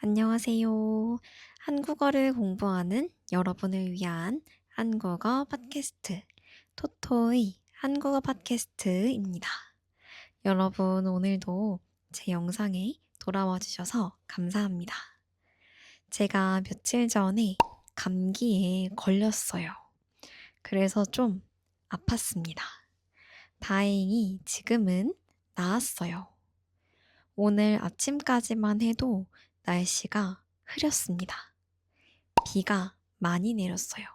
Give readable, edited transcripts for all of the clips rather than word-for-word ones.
안녕하세요. 한국어를 공부하는 여러분을 위한 한국어 팟캐스트, 토토의 한국어 팟캐스트입니다. 여러분, 오늘도 제 영상에 돌아와 주셔서 감사합니다. 제가 며칠 전에 감기에 걸렸어요. 그래서 좀 아팠습니다. 다행히 지금은 나았어요. 오늘 아침까지만 해도 날씨가 흐렸습니다. 비가 많이 내렸어요.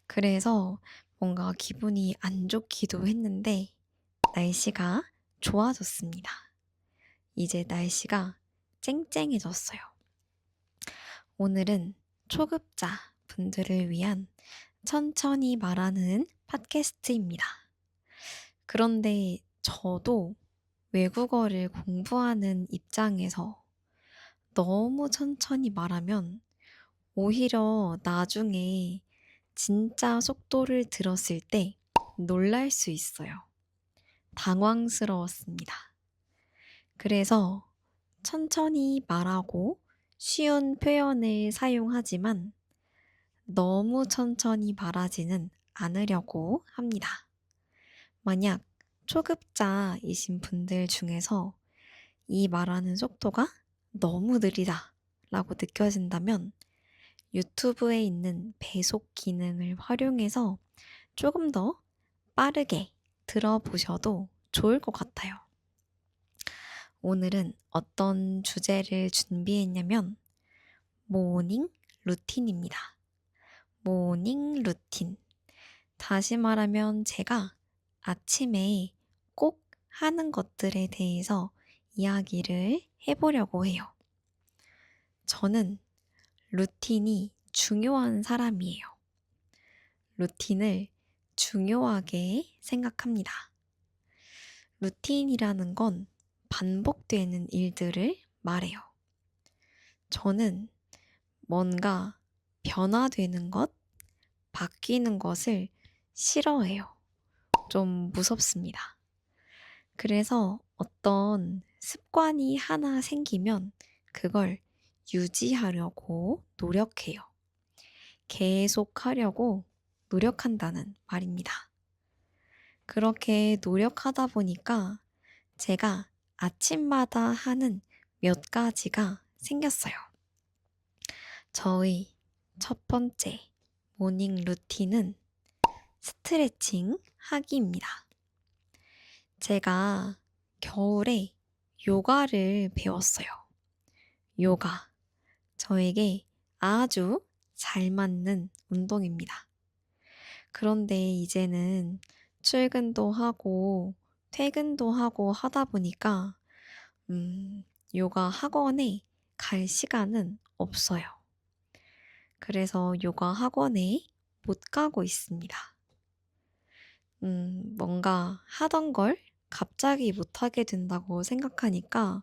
그래서 뭔가 기분이 안 좋기도 했는데 날씨가 좋아졌습니다. 이제 날씨가 쨍쨍해졌어요. 오늘은 초급자 분들을 위한 천천히 말하는 팟캐스트입니다. 그런데 저도 외국어를 공부하는 입장에서 너무 천천히 말하면 오히려 나중에 진짜 속도를 들었을 때 놀랄 수 있어요. 당황스러웠습니다. 그래서 천천히 말하고 쉬운 표현을 사용하지만 너무 천천히 말하지는 않으려고 합니다. 만약 초급자이신 분들 중에서 이 말하는 속도가 너무 느리다 라고 느껴진다면 유튜브에 있는 배속 기능을 활용해서 조금 더 빠르게 들어보셔도 좋을 것 같아요. 오늘은 어떤 주제를 준비했냐면 모닝 루틴입니다. 모닝 루틴. 다시 말하면 제가 아침에 꼭 하는 것들에 대해서 이야기를 해보려고 해요. 저는 루틴이 중요한 사람이에요. 루틴을 중요하게 생각합니다. 루틴이라는 건 반복되는 일들을 말해요. 저는 뭔가 변화되는 것, 바뀌는 것을 싫어해요. 좀 무섭습니다. 그래서 어떤 습관이 하나 생기면 그걸 유지하려고 노력해요. 계속 하려고 노력한다는 말입니다. 그렇게 노력하다 보니까 제가 아침마다 하는 몇 가지가 생겼어요. 저의 첫 번째 모닝 루틴은 스트레칭 하기입니다. 제가 겨울에 요가를 배웠어요. 요가. 저에게 아주 잘 맞는 운동입니다. 그런데 이제는 출근도 하고 퇴근도 하고 하다 보니까 요가 학원에 갈 시간은 없어요. 그래서 요가 학원에 못 가고 있습니다. 뭔가 하던 걸 갑자기 못 하게 된다고 생각하니까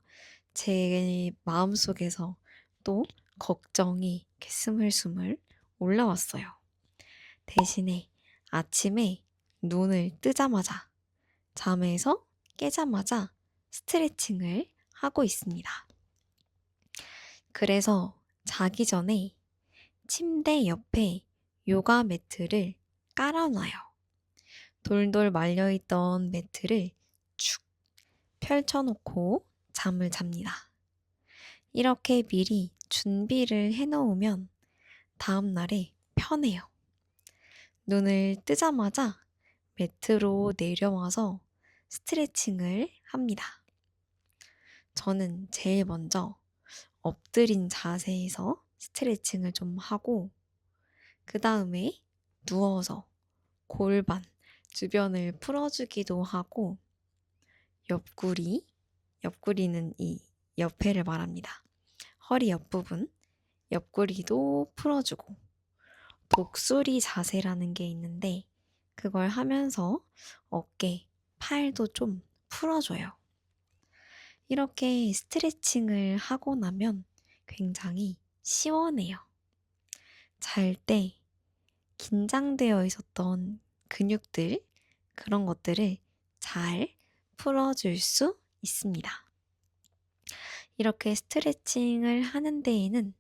제 마음속에서 또 걱정이 이렇게 스물스물 올라왔어요. 대신에 아침에 눈을 뜨자마자 잠에서 깨자마자 스트레칭을 하고 있습니다. 그래서 자기 전에 침대 옆에 요가 매트를 깔아놔요. 돌돌 말려있던 매트를 축 펼쳐놓고 잠을 잡니다. 이렇게 미리 준비를 해놓으면 다음날에 편해요. 눈을 뜨자마자 매트로 내려와서 스트레칭을 합니다. 저는 제일 먼저 엎드린 자세에서 스트레칭을 좀 하고 그 다음에 누워서 골반 주변을 풀어주기도 하고 옆구리는 이 옆에를 말합니다. 허리 옆부분, 옆구리도 풀어주고 독수리 자세라는 게 있는데 그걸 하면서 어깨, 팔도 좀 풀어줘요. 이렇게 스트레칭을 하고 나면 굉장히 시원해요. 잘 때 긴장되어 있었던 근육들, 그런 것들을 잘 풀어줄 수 있습니다. 이렇게 스트레칭을 하는 데에는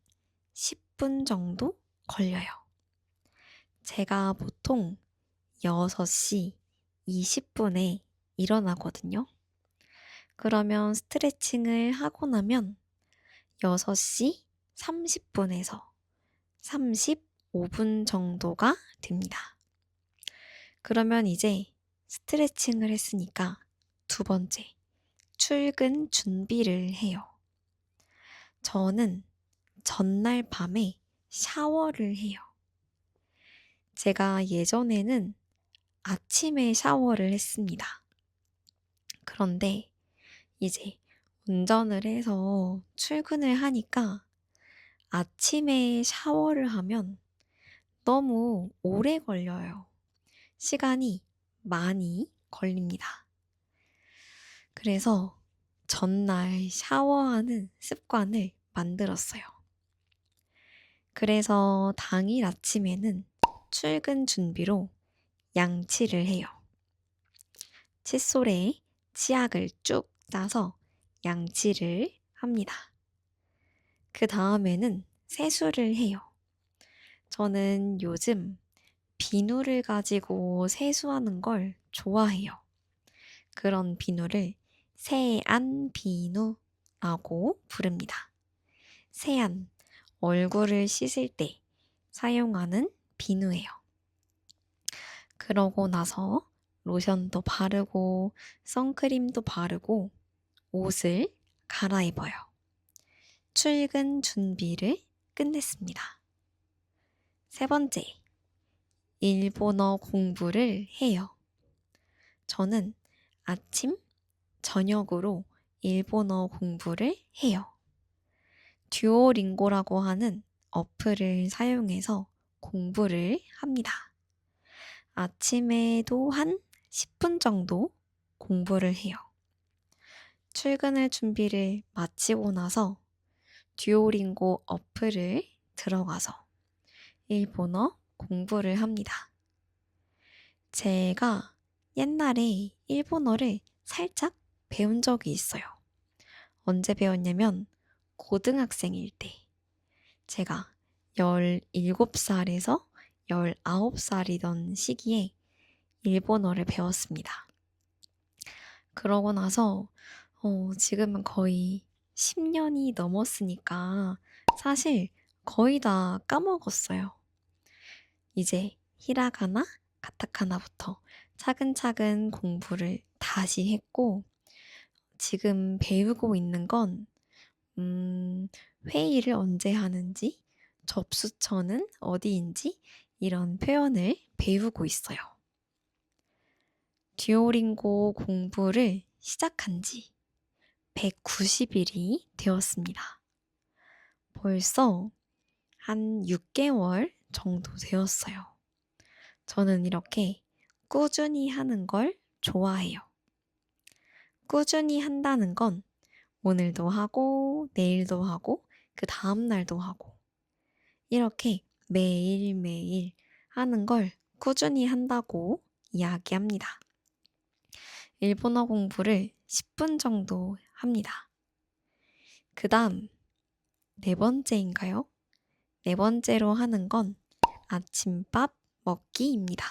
10분 정도 걸려요. 제가 보통 6시 20분에 일어나거든요. 그러면 스트레칭을 하고 나면 6시 30분에서 35분 정도가 됩니다. 그러면 이제 스트레칭을 했으니까 두 번째, 출근 준비를 해요. 저는 전날 밤에 샤워를 해요. 제가 예전에는 아침에 샤워를 했습니다. 그런데 이제 운전을 해서 출근을 하니까 아침에 샤워를 하면 너무 오래 걸려요. 시간이 많이 걸립니다. 그래서 전날 샤워하는 습관을 만들었어요. 그래서 당일 아침에는 출근 준비로 양치를 해요. 칫솔에 치약을 쭉 짜서 양치를 합니다. 그 다음에는 세수를 해요. 저는 요즘 비누를 가지고 세수하는 걸 좋아해요. 그런 비누를 세안 비누라고 부릅니다. 세안, 얼굴을 씻을 때 사용하는 비누예요. 그러고 나서 로션도 바르고 선크림도 바르고 옷을 갈아입어요. 출근 준비를 끝냈습니다. 세 번째, 일본어 공부를 해요. 저는 아침, 저녁으로 일본어 공부를 해요. 듀오링고라고 하는 어플을 사용해서 공부를 합니다. 아침에도 한 10분 정도 공부를 해요. 출근할 준비를 마치고 나서 듀오링고 어플을 들어가서 일본어 공부를 합니다. 제가 옛날에 일본어를 살짝 배운 적이 있어요. 언제 배웠냐면 고등학생일 때 제가 17살에서 19살이던 시기에 일본어를 배웠습니다. 그러고 나서 지금은 거의 10년이 넘었으니까 사실 거의 다 까먹었어요. 이제 히라가나, 가타카나부터 차근차근 공부를 다시 했고 지금 배우고 있는 건 회의를 언제 하는지, 접수처는 어디인지 이런 표현을 배우고 있어요. 듀오링고 공부를 시작한 지 190일이 되었습니다. 벌써 한 6개월 정도 되었어요. 저는 이렇게 꾸준히 하는 걸 좋아해요. 꾸준히 한다는 건 오늘도 하고, 내일도 하고, 그 다음날도 하고, 이렇게 매일매일 하는 걸 꾸준히 한다고 이야기합니다. 일본어 공부를 10분 정도 합니다. 그 다음, 네 번째인가요? 네 번째로 하는 건 아침밥 먹기입니다.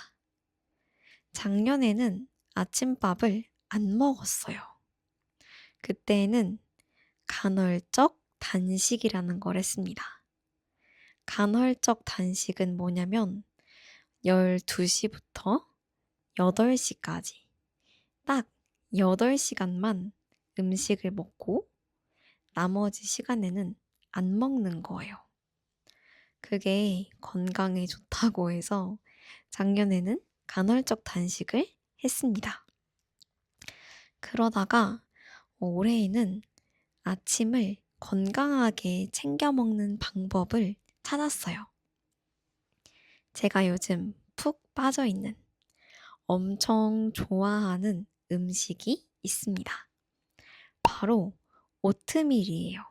작년에는 아침밥을 안 먹었어요. 그때는 간헐적 단식이라는 걸 했습니다. 간헐적 단식은 뭐냐면 12시부터 8시까지 딱 8시간만 음식을 먹고 나머지 시간에는 안 먹는 거예요. 그게 건강에 좋다고 해서 작년에는 간헐적 단식을 했습니다. 그러다가 올해에는 아침을 건강하게 챙겨 먹는 방법을 찾았어요. 제가 요즘 푹 빠져있는 엄청 좋아하는 음식이 있습니다. 바로 오트밀이에요.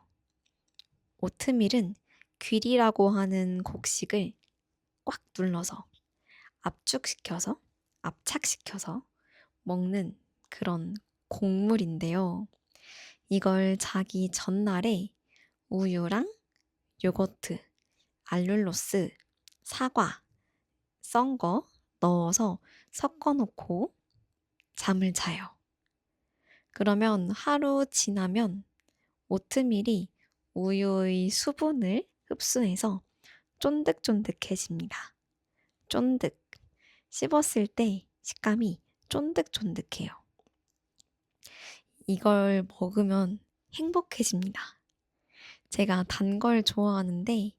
오트밀은 귀리라고 하는 곡식을 꽉 눌러서 압착시켜서 먹는 그런 곡물인데요. 이걸 자기 전날에 우유랑 요거트, 알룰로스, 사과, 썬 거 넣어서 섞어 놓고 잠을 자요. 그러면 하루 지나면 오트밀이 우유의 수분을 흡수해서 쫀득쫀득해집니다. 쫀득. 씹었을 때 식감이 쫀득쫀득해요. 이걸 먹으면 행복해집니다. 제가 단 걸 좋아하는데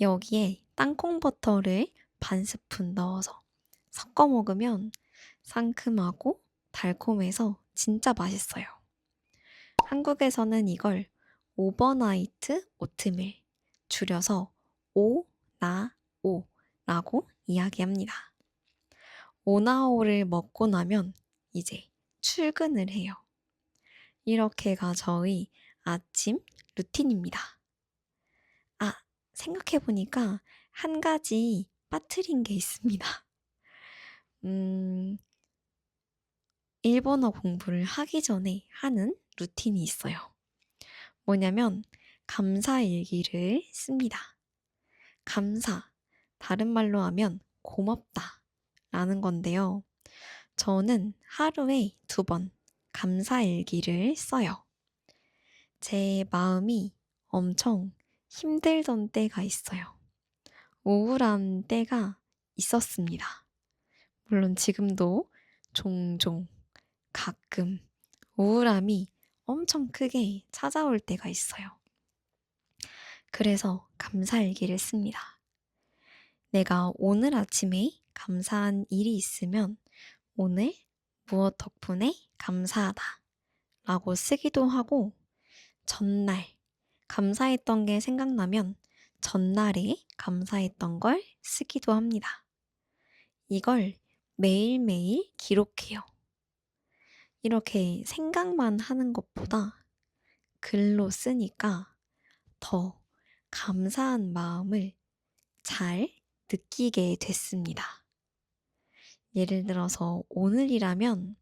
여기에 땅콩버터를 반 스푼 넣어서 섞어 먹으면 상큼하고 달콤해서 진짜 맛있어요. 한국에서는 이걸 오버나이트 오트밀, 줄여서 오나오라고 이야기합니다. 오나오를 먹고 나면 이제 출근을 해요. 이렇게가 저의 아침 루틴입니다. 아, 생각해보니까 한 가지 빠뜨린 게 있습니다. 일본어 공부를 하기 전에 하는 루틴이 있어요. 뭐냐면 감사일기를 씁니다. 감사, 다른 말로 하면 고맙다 라는 건데요. 저는 하루에 2번 감사일기를 써요. 제 마음이 엄청 힘들던 때가 있어요. 우울한 때가 있었습니다. 물론 지금도 종종 가끔 우울함이 엄청 크게 찾아올 때가 있어요. 그래서 감사일기를 씁니다. 내가 오늘 아침에 감사한 일이 있으면 오늘 무엇 덕분에 감사하다 라고 쓰기도 하고 전날 감사했던 게 생각나면 전날에 감사했던 걸 쓰기도 합니다. 이걸 매일매일 기록해요. 이렇게 생각만 하는 것보다 글로 쓰니까 더 감사한 마음을 잘 느끼게 됐습니다. 예를 들어서 오늘이라면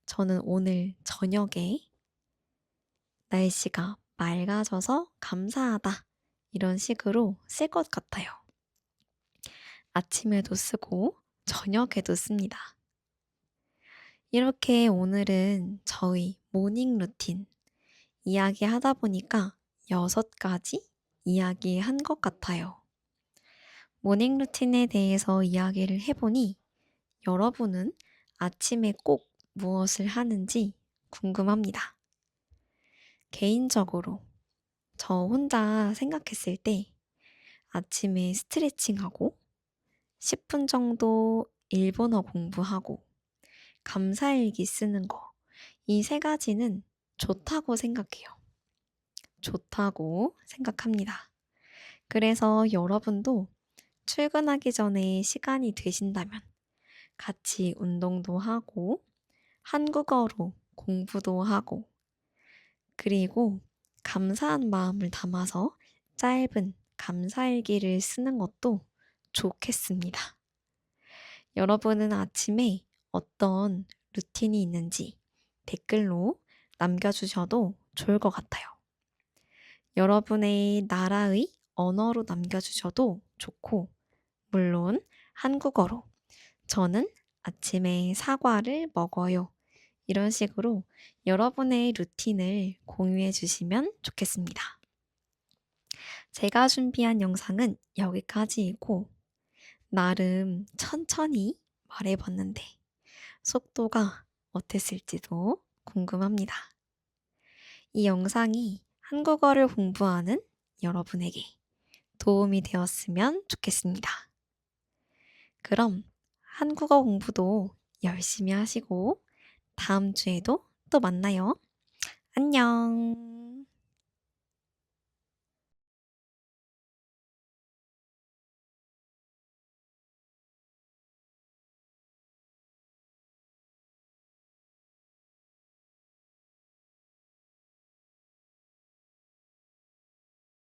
저는 오늘 저녁에 날씨가 맑아져서 감사하다 이런 식으로 쓸 것 같아요. 아침에도 쓰고 저녁에도 씁니다. 이렇게 오늘은 저희 모닝 루틴 이야기하다 보니까 6가지 이야기한 것 같아요. 모닝 루틴에 대해서 이야기를 해보니 여러분은 아침에 꼭 무엇을 하는지 궁금합니다. 개인적으로 저 혼자 생각했을 때 아침에 스트레칭하고 10분 정도 일본어 공부하고 감사일기 쓰는 거, 이 3가지는 좋다고 생각해요. 좋다고 생각합니다. 그래서 여러분도 출근하기 전에 시간이 되신다면 같이 운동도 하고 한국어로 공부도 하고 그리고 감사한 마음을 담아서 짧은 감사일기를 쓰는 것도 좋겠습니다. 여러분은 아침에 어떤 루틴이 있는지 댓글로 남겨주셔도 좋을 것 같아요. 여러분의 나라의 언어로 남겨주셔도 좋고, 물론 한국어로 저는 아침에 사과를 먹어요. 이런 식으로 여러분의 루틴을 공유해 주시면 좋겠습니다. 제가 준비한 영상은 여기까지이고, 나름 천천히 말해봤는데, 속도가 어땠을지도 궁금합니다. 이 영상이 한국어를 공부하는 여러분에게 도움이 되었으면 좋겠습니다. 그럼 한국어 공부도 열심히 하시고 다음 주에도 또 만나요. 안녕.